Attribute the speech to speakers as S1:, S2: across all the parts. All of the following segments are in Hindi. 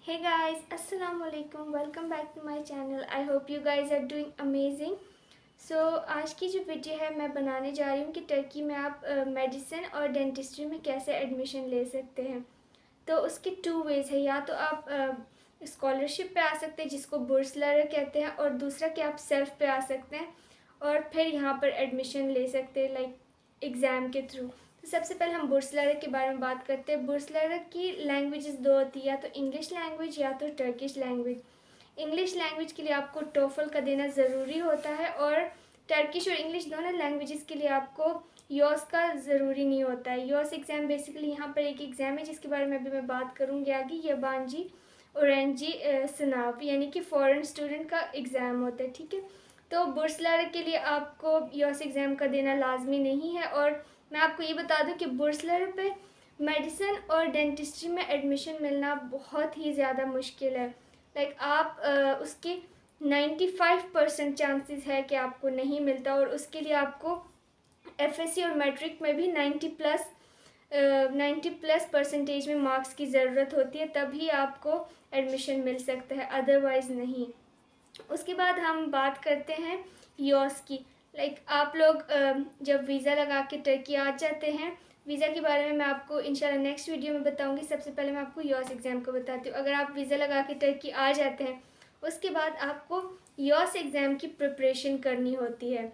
S1: Hey guys, Assalamu alaikum. Welcome back to my channel. I hope you guys are doing amazing. So आज की जो वीडियो है मैं बनाने जा रही हूँ कि टर्की में आप मेडिसिन और डेंटिस्ट्री में कैसे एडमिशन ले सकते हैं। तो उसके टू वेज़ है, या तो आप स्कॉलरशिप पे आ सकते हैं जिसको बुर्सलर कहते हैं, और दूसरा कि आप सेल्फ पे आ सकते हैं और फिर यहाँ पर एडमिशन ले सकते हैं लाइक एग्ज़ाम के थ्रू। तो सबसे पहले हम बुर्सलर के बारे में बात करते हैं। बुर्सलर की लैंग्वेजेस दो होती है, या तो इंग्लिश लैंग्वेज या तो टर्किश लैंग्वेज। इंग्लिश लैंग्वेज के लिए आपको टोफल का देना ज़रूरी होता है, और टर्किश और इंग्लिश दोनों लैंग्वेजेस के लिए आपको योस का ज़रूरी नहीं होता है। योस एग्ज़ाम बेसिकली यहाँ पर एक एग्ज़ाम है जिसके बारे में अभी मैं बात करूँगी आगे। यबानजी औरेंजी सनाब यानी कि फ़ॉरेन स्टूडेंट का एग्ज़ाम होता है, ठीक है। तो बुर्सलर के लिए आपको योस एग्ज़ाम का देना लाजमी नहीं है। और मैं आपको ये बता दूं कि बुर्सलर पे मेडिसिन और डेंटिस्ट्री में एडमिशन मिलना बहुत ही ज़्यादा मुश्किल है। लाइक आप उसके 95% चांसेस है कि आपको नहीं मिलता, और उसके लिए आपको एफएससी और मैट्रिक में भी 90+ परसेंटेज में मार्क्स की ज़रूरत होती है, तभी आपको एडमिशन मिल सकता है, अदरवाइज़ नहीं। उसके बाद हम बात करते हैं योस की। लाइक आप लोग जब वीज़ा लगा के टर्की आ जाते हैं, वीज़ा के बारे में मैं आपको इंशाल्लाह नेक्स्ट वीडियो में बताऊंगी। सबसे पहले मैं आपको योस एग्ज़ाम को बताती हूँ। अगर आप वीज़ा लगा के टर्की आ जाते हैं, उसके बाद आपको योस एग्ज़ाम की प्रिपरेशन करनी होती है।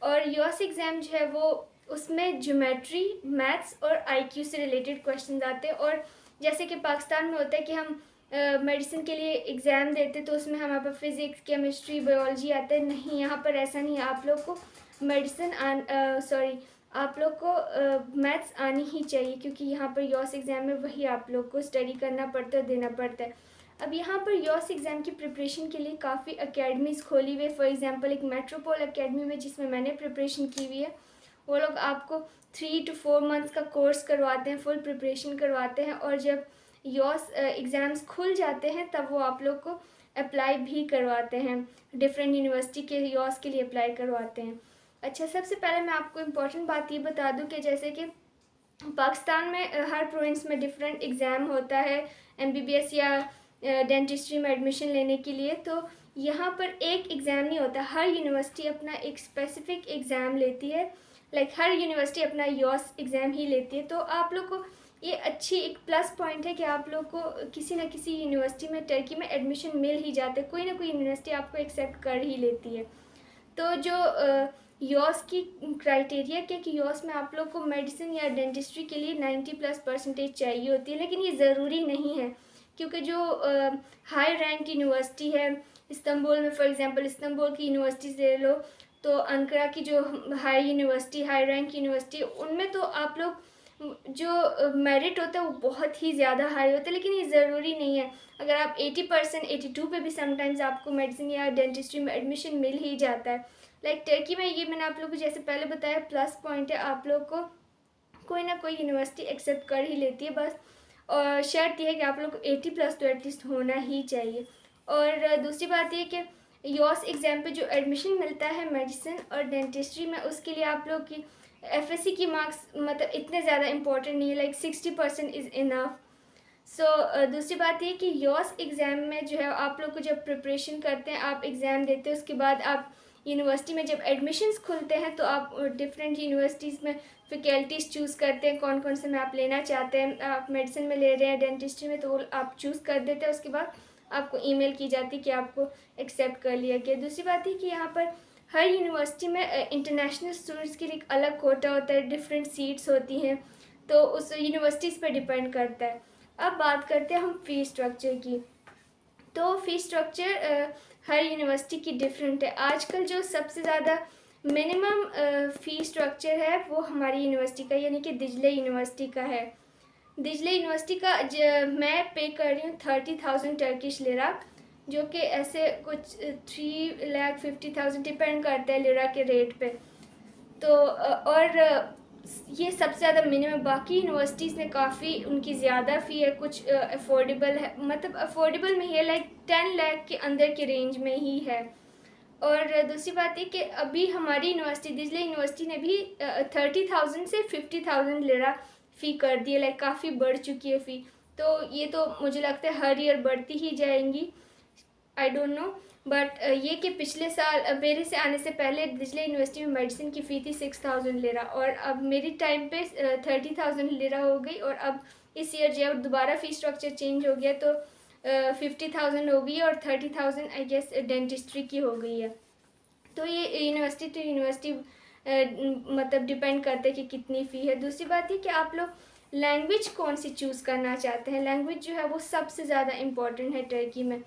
S1: और योस एग्ज़ाम जो है वो उसमें ज्योमेट्री, मैथ्स और आईक्यू से रिलेटेड क्वेश्चन आते हैं। और जैसे कि पाकिस्तान में होता है कि हम मेडिसिन के लिए एग्ज़ाम देते तो उसमें हमारे पास फिज़िक्स, केमिस्ट्री, बायोलॉजी आता है। नहीं, यहाँ पर ऐसा नहीं है। आप लोग को आप लोग को मैथ्स आनी ही चाहिए, क्योंकि यहाँ पर योस एग्ज़ाम में वही आप लोग को स्टडी करना पड़ता है, देना पड़ता है। अब यहाँ पर योस एग्ज़ाम की प्रिपरेशन के लिए काफ़ी अकेडमीज़ खोली हुई है। फॉर एग्ज़ाम्पल एक मेट्रोपोल अकेडमी में, जिसमें मैंने प्रिपरेशन की हुई है, वो लोग आपको 3 to 4 मंथ्स का कोर्स करवाते हैं, फुल प्रिपरेशन करवाते हैं। और जब योस एग्ज़ाम्स खुल जाते हैं तब वो आप लोग को अप्लाई भी करवाते हैं, डिफरेंट यूनिवर्सिटी के योस के लिए अप्लाई करवाते हैं। अच्छा, सबसे पहले मैं आपको इम्पोर्टेंट बात ये बता दूं कि जैसे कि पाकिस्तान में हर प्रोविंस में डिफरेंट एग्ज़ाम होता है एमबीबीएस या डेंटिस्ट्री में एडमिशन लेने के लिए। तो यहाँ पर एक एग्ज़ाम नहीं होता, हर यूनिवर्सिटी अपना एक स्पेसिफ़िक एग्ज़ाम लेती है। लाइक हर यूनिवर्सिटी अपना योस एग्ज़ाम ही लेती है। तो आप लोग को ये अच्छी एक प्लस पॉइंट है कि आप लोग को किसी न किसी यूनिवर्सिटी में टर्की में एडमिशन मिल ही जाता है। कोई ना कोई यूनिवर्सिटी आपको एक्सेप्ट कर ही लेती है। तो जो योस की क्राइटेरिया क्या कि योस में आप लोग को मेडिसिन या डेंटिस्ट्री के लिए 90+ परसेंटेज चाहिए होती है, लेकिन ये ज़रूरी नहीं है, क्योंकि जो हाई रैंक यूनिवर्सिटी है इस्तांबुल में, फॉर एग्जांपल इस्तांबुल की यूनिवर्सिटी ले लो, तो अंकारा की जो high university, high rank university, उनमें तो आप लोग जो मेरिट होता है वो बहुत ही ज़्यादा हाई होता है। लेकिन ये ज़रूरी नहीं है। अगर आप 80%, 82 पे भी समटाइम्स आपको मेडिसिन या डेंटिस्ट्री में एडमिशन मिल ही जाता है। लाइक टर्की में ये मैंने आप लोग को जैसे पहले बताया प्लस पॉइंट है, आप लोग को कोई ना कोई यूनिवर्सिटी एक्सेप्ट कर ही लेती है बस। और शर्त यह है कि आप लोग को 80+ तो एटलीस्ट होना ही चाहिए। और दूसरी बात ये कि योस एग्ज़ाम पे जो एडमिशन मिलता है मेडिसिन और डेंटिस्ट्री में, उसके लिए आप लोग की एफएससी की मार्क्स मतलब इतने ज़्यादा इंपॉर्टेंट नहीं है, लाइक 60% इज़ इनफ। सो दूसरी बात ये कि योस एग्ज़ाम में जो है आप लोग को जब प्रिपरेशन करते हैं, आप एग्ज़ाम देते हैं, उसके बाद आप यूनिवर्सिटी में जब एडमिशन्स खुलते हैं तो आप डिफरेंट यूनिवर्सिटीज़ में फैकल्टीज़ चूज़ करते हैं कौन कौन से में आप लेना चाहते हैं। आप मेडिसिन में ले रहे हैं, डेंटिस्ट्री में, तो वो आप चूज़ कर देते हैं। उसके बाद आपको ईमेल की जाती है कि आपको एक्सेप्ट कर लिया गया। दूसरी बात है कि यहाँ पर हर यूनिवर्सिटी में इंटरनेशनल स्टूडेंट्स के लिए एक अलग कोटा होता है, डिफरेंट सीट्स होती हैं, तो उस यूनिवर्सिटीज़ पर डिपेंड करता है। अब बात करते हैं हम फ़ी स्ट्रक्चर की। तो फ़ी स्ट्रक्चर हर यूनिवर्सिटी की डिफरेंट है। आजकल जो सबसे ज़्यादा मिनिमम फ़ी स्ट्रक्चर है वो हमारी यूनिवर्सिटी का यानी कि दिजले यूनिवर्सिटी का है। दिजले यूनिवर्सिटी का मैं पे कर रही हूँ 30,000 टर्किश लिरा, जो कि ऐसे कुछ 3,50,000 डिपेंड करता है लिरा के रेट पे। तो और ये सबसे ज़्यादा मिनिमम। बाकी यूनिवर्सिटीज़ ने काफ़ी उनकी ज़्यादा फ़ी है, कुछ अफोर्डेबल है, मतलब अफोर्डेबल में ही है, लाइक 10 लाख के अंदर के रेंज में ही है। और दूसरी बात है कि अभी हमारी यूनिवर्सिटी दिजले यूनिवर्सिटी ने भी 30,000 से 50,000 लिरा फ़ी कर दी है, लाइक काफ़ी बढ़ चुकी है फ़ी। तो ये तो मुझे लगता है हर ईयर बढ़ती ही जाएंगी, आई डोंट नो। बट ये कि पिछले साल मेरे से आने से पहले दिजला यूनिवर्सिटी में मेडिसिन की फ़ी थी 6000 लिरा, और अब मेरी टाइम पे 30,000 लिरा हो गई, और अब इस ईयर जब दोबारा फ़ी स्ट्रक्चर चेंज हो गया तो 50,000 हो गई, और 30,000 आई गेस डेंटिस्ट्री की हो गई है। तो ये यूनिवर्सिटी टू यूनिवर्सिटी मतलब डिपेंड करता है कि कितनी फ़ी है। दूसरी बात ये कि आप लोग लैंग्वेज कौन सी चूज़ करना चाहते हैं। लैंग्वेज जो है वो सबसे ज़्यादा इम्पॉर्टेंट है टर्की में।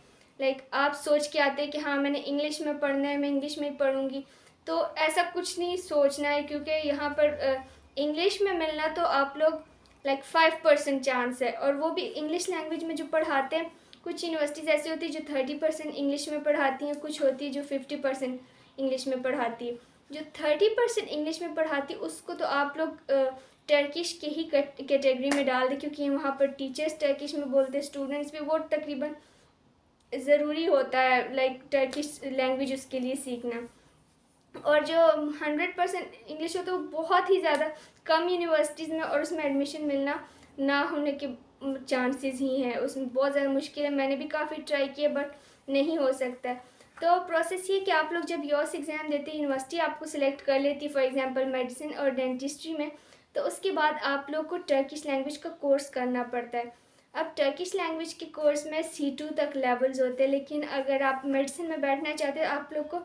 S1: आप सोच के आते हैं कि हाँ मैंने इंग्लिश में पढ़ना है, मैं इंग्लिश में ही पढ़ूँगी, तो ऐसा कुछ नहीं सोचना है, क्योंकि यहाँ पर इंग्लिश में मिलना तो आप लोग 5% चांस है, और वो भी इंग्लिश लैंग्वेज में जो पढ़ाते हैं। कुछ यूनिवर्सिटीज़ ऐसी होती है जो 30% इंग्लिश में पढ़ाती हैं, कुछ होती है जो 50% इंग्लिश में पढ़ाती है। जो 30% इंग्लिश में पढ़ाती है उसको तो आप लोग टर्किश के ही कैटेगरी में डाल दें, क्योंकि वहाँ पर टीचर्स टर्किश में बोलते हैं, स्टूडेंट्स भी, वो तकरीबन ज़रूरी होता है टर्किश लैंग्वेज उसके लिए सीखना। और जो 100% इंग्लिश होता है वो बहुत ही ज़्यादा कम यूनिवर्सिटीज़ में, और उसमें एडमिशन मिलना ना होने के चांसेस ही हैं, उसमें बहुत ज़्यादा मुश्किल है। मैंने भी काफ़ी ट्राई किया बट नहीं हो सकता है। तो प्रोसेस ये कि आप लोग जब यॉस एग्ज़ाम देते हैं, यूनिवर्सिटी आपको सिलेक्ट कर लेती है फॉर एग्जांपल मेडिसिन और डेंटिस्ट्री में, तो उसके बाद आप लोग को टर्किश लैंग्वेज का कोर्स करना पड़ता है। अब टर्किश लैंग्वेज के कोर्स में C2 तक लेवल्स होते हैं, लेकिन अगर आप मेडिसिन में बैठना चाहते हैं आप लोग को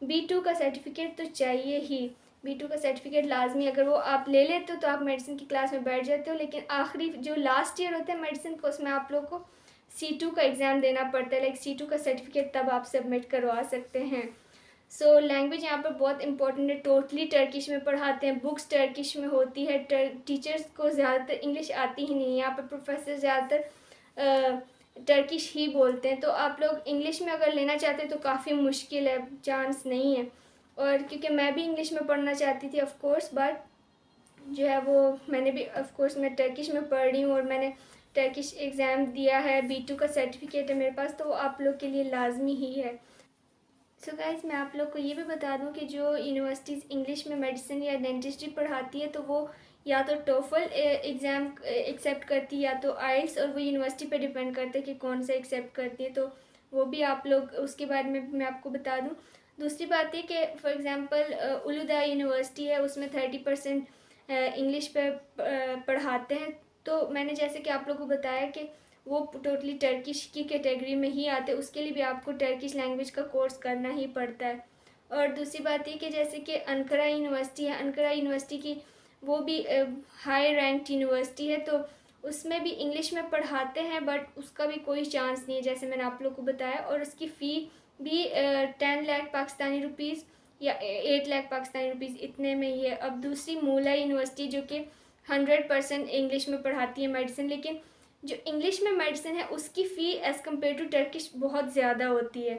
S1: B2 का सर्टिफिकेट तो चाहिए ही। B2 का सर्टिफिकेट लाजमी, अगर वो आप ले लेते हो तो आप मेडिसिन की क्लास में बैठ जाते हो, लेकिन आखिरी जो लास्ट ईयर होता है मेडिसिन का उसमें आप लोग को C2 का एग्ज़ाम देना पड़ता है। C2 का सर्टिफिकेट तब आप सबमिट करवा सकते हैं। सो लैंग्वेज यहाँ पर बहुत इंपॉर्टेंट है। टोटली टर्किश में पढ़ाते हैं, बुक्स टर्किश में होती है। टीचर्स को ज़्यादातर इंग्लिश आती ही नहीं है, यहाँ पर प्रोफेसर ज़्यादातर टर्किश ही बोलते हैं। तो आप लोग इंग्लिश में अगर लेना चाहते हैं तो काफ़ी मुश्किल है, चांस नहीं है। और क्योंकि मैं भी इंग्लिश में पढ़ना चाहती थी ऑफ कोर्स, बट जो है वो मैंने भी ऑफ कोर्स मैं टर्किश में पढ़ रही हूँ, और मैंने टर्किश एग्ज़ाम दिया है, B2 का सर्टिफिकेट है मेरे पास, तो वो आप लोग के लिए लाजमी ही है। सो गाइज़, मैं आप लोग को ये भी बता दूं कि जो यूनिवर्सिटीज़ इंग्लिश में मेडिसिन या डेंटिस्ट्री पढ़ाती है तो वो या तो टोफल एग्ज़ाम एक्सेप्ट करती है या तो आइल्स, और वो यूनिवर्सिटी पे डिपेंड करता है कि कौन सा एक्सेप्ट करती है। तो वो भी आप लोग उसके बारे में मैं आपको बता दूं। दूसरी बात ये कि फॉर एग्ज़ाम्पल उलूदा यूनिवर्सिटी है, उसमें 30% इंग्लिश पे पढ़ाते हैं। तो मैंने जैसे कि आप लोग को बताया कि वो टोटली टर्किश की कैटेगरी में ही आते हैं, उसके लिए भी आपको टर्किश लैंग्वेज का कोर्स करना ही पड़ता है। और दूसरी बात ये कि जैसे कि अनकरा यूनिवर्सिटी है, अनकरा यूनिवर्सिटी की वो भी हाई रैंक्ड यूनिवर्सिटी है, तो उसमें भी इंग्लिश में पढ़ाते हैं, बट उसका भी कोई चांस नहीं है जैसे मैंने आप लोग को बताया। और उसकी फ़ी भी 10 लाख पाकिस्तानी रुपीज़ या 8 लाख पाकिस्तानी रुपीज़ इतने में ही है। अब दूसरी मूला यूनिवर्सिटी जो कि 100% इंग्लिश में पढ़ाती है मेडिसिन, लेकिन जो इंग्लिश में मेडिसिन है उसकी फ़ी एज़ कम्पेयर टू टर्किश बहुत ज़्यादा होती है।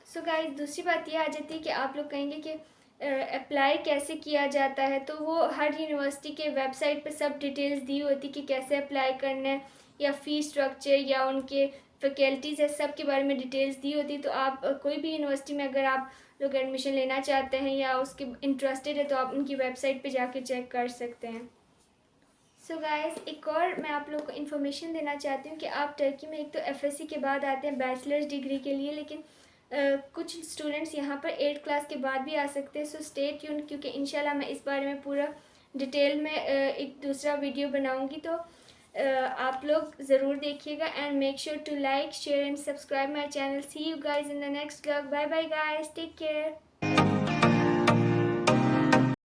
S1: सो गाइस, दूसरी बात ये आ जाती है कि आप लोग कहेंगे कि अप्लाई कैसे किया जाता है, तो वो हर यूनिवर्सिटी के वेबसाइट पे सब डिटेल्स दी होती कि कैसे अप्लाई करना है, या फ़ी स्ट्रक्चर या उनके फैकल्टीज़ है, सब के बारे में डिटेल्स दी होती। तो आप कोई भी यूनिवर्सिटी में अगर आप लोग एडमिशन लेना चाहते हैं या उसके इंटरेस्टेड है तो आप उनकी वेबसाइट पे जाके चेक कर सकते हैं। सो गाइस, एक और मैं आप लोग को इन्फॉर्मेशन देना चाहती हूँ कि आप टर्की में एक तो FSC के बाद आते हैं बैचलर्स डिग्री के लिए, लेकिन कुछ स्टूडेंट्स यहाँ पर 8 क्लास के बाद भी आ सकते हैं। सो स्टे ट्यून, क्योंकि इंशाल्लाह मैं इस बारे में पूरा डिटेल में एक दूसरा वीडियो बनाऊँगी, तो आप लोग ज़रूर देखिएगा। And make sure to like, share and subscribe my channel. See you guys in the next vlog. Bye bye guys, take care.